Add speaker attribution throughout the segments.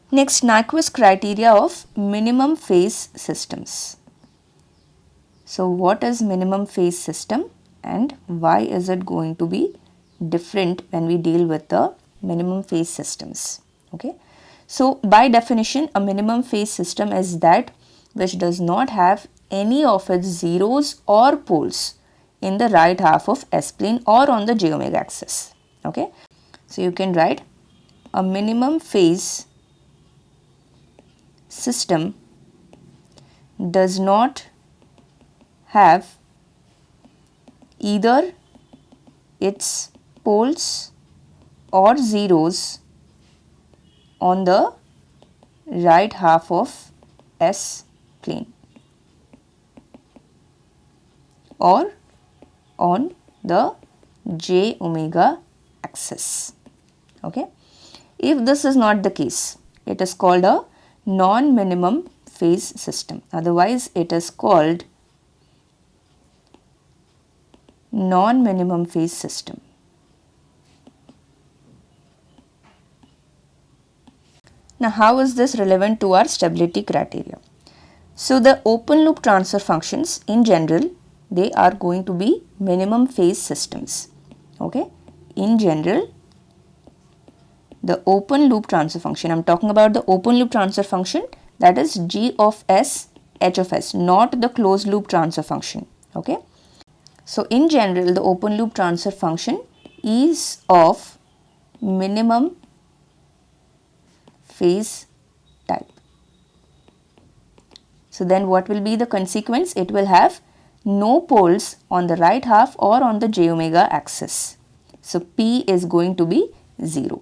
Speaker 1: Next, Nyquist criteria of minimum phase systems. So what is minimum phase system and why is it going to be different when we deal with the minimum phase systems? Okay. So by definition, a minimum phase system is that which does not have any of its zeros or poles in the right half of S plane or on the j omega axis. Okay. So you can write a minimum phase system does not have either its poles or zeros on the right half of S plane or on the j omega axis. Okay. If this is not the case, it is called a non-minimum phase system. Otherwise, it is called non-minimum phase system. Now, how is this relevant to our stability criteria? So, the open loop transfer functions in general, they are going to be minimum phase systems. Okay. In general, the open loop transfer function, I am talking about the open loop transfer function, that is g of s h of s, not the closed loop transfer function. Okay. So in general, the open loop transfer function is of minimum phase type. So then what will be the consequence? It will have no poles on the right half or on the j omega axis. So P is going to be 0.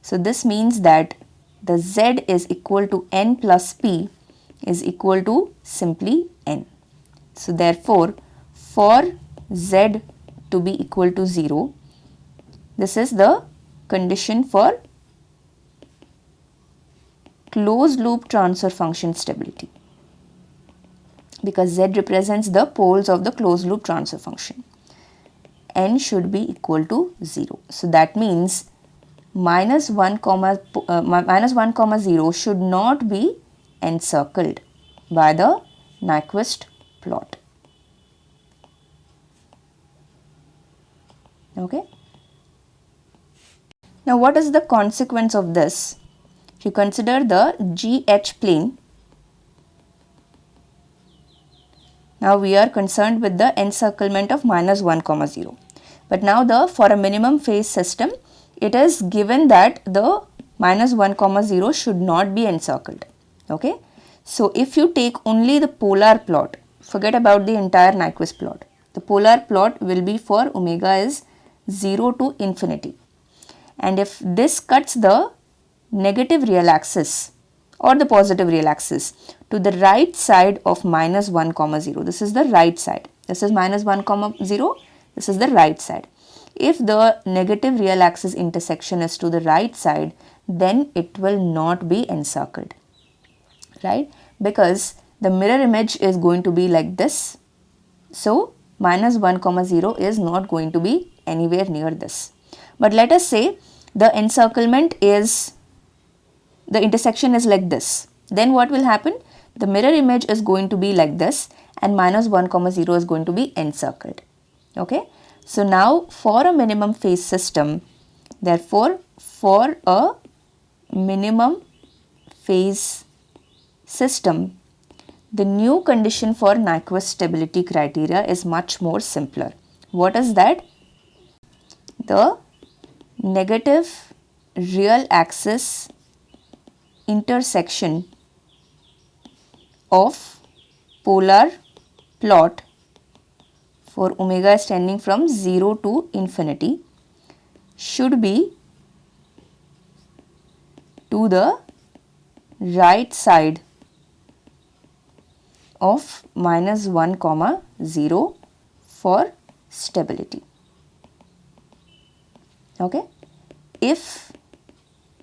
Speaker 1: So this means that the Z is equal to n plus P is equal to simply n. So therefore, for Z to be equal to 0, this is the condition for closed loop transfer function stability, because Z represents the poles of the closed loop transfer function. N should be equal to 0. So that means minus 1 comma 0 should not be encircled by the Nyquist plot. Okay. Now what is the consequence of this? If you consider the GH plane, now we are concerned with the encirclement of minus 1 comma 0. But now for a minimum phase system, it is given that the minus 1 comma 0 should not be encircled. Okay. So if you take only the polar plot, forget about the entire Nyquist plot. The polar plot will be for omega is 0 to infinity. And if this cuts the negative real axis or the positive real axis to the right side of minus 1 comma 0, this is the right side. This is minus 1 comma 0, this is the right side. If the negative real axis intersection is to the right side, then it will not be encircled, right? Because the mirror image is going to be like this. So minus 1 comma 0 is not going to be anywhere near this. But let us say the encirclement is, the intersection is like this. Then what will happen? The mirror image is going to be like this and minus 1 comma 0 is going to be encircled. Okay. So now for a minimum phase system, therefore for a minimum phase system, the new condition for Nyquist stability criteria is much more simpler. What is that? The negative real axis intersection of polar plot for omega is tending from 0 to infinity should be to the right side of minus 1 comma 0 for stability. Okay. If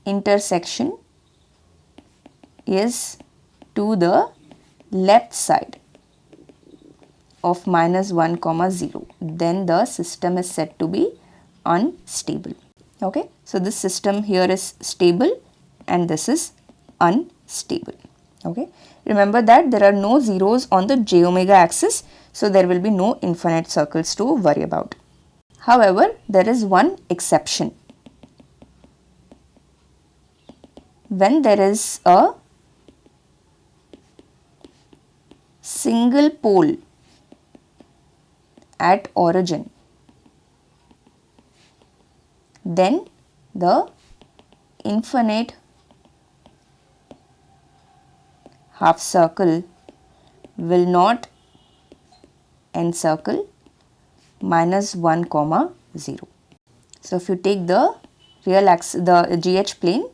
Speaker 1: intersection is to the left side of minus 1 comma 0, then the system is said to be unstable. Okay. So this system here is stable and this is unstable. Okay, remember that there are no zeros on the j omega axis, so there will be no infinite circles to worry about. However, there is one exception. When there is a single pole at origin, then the infinite half circle will not encircle minus 1 comma 0. So if you take the real axis, the GH plane,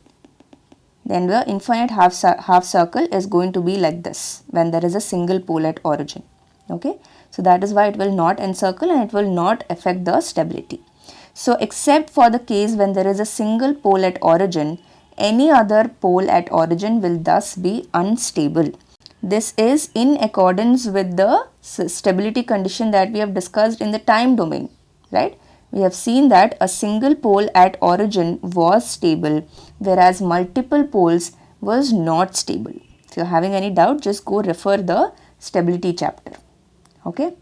Speaker 1: then the infinite half circle is going to be like this when there is a single pole at origin. Okay, so that is why it will not encircle and it will not affect the stability. So except for the case when there is a single pole at origin, any other pole at origin will thus be unstable. This is in accordance with the stability condition that we have discussed in the time domain, right? We have seen that a single pole at origin was stable, whereas multiple poles was not stable. If you are having any doubt, just go refer the stability chapter. Okay.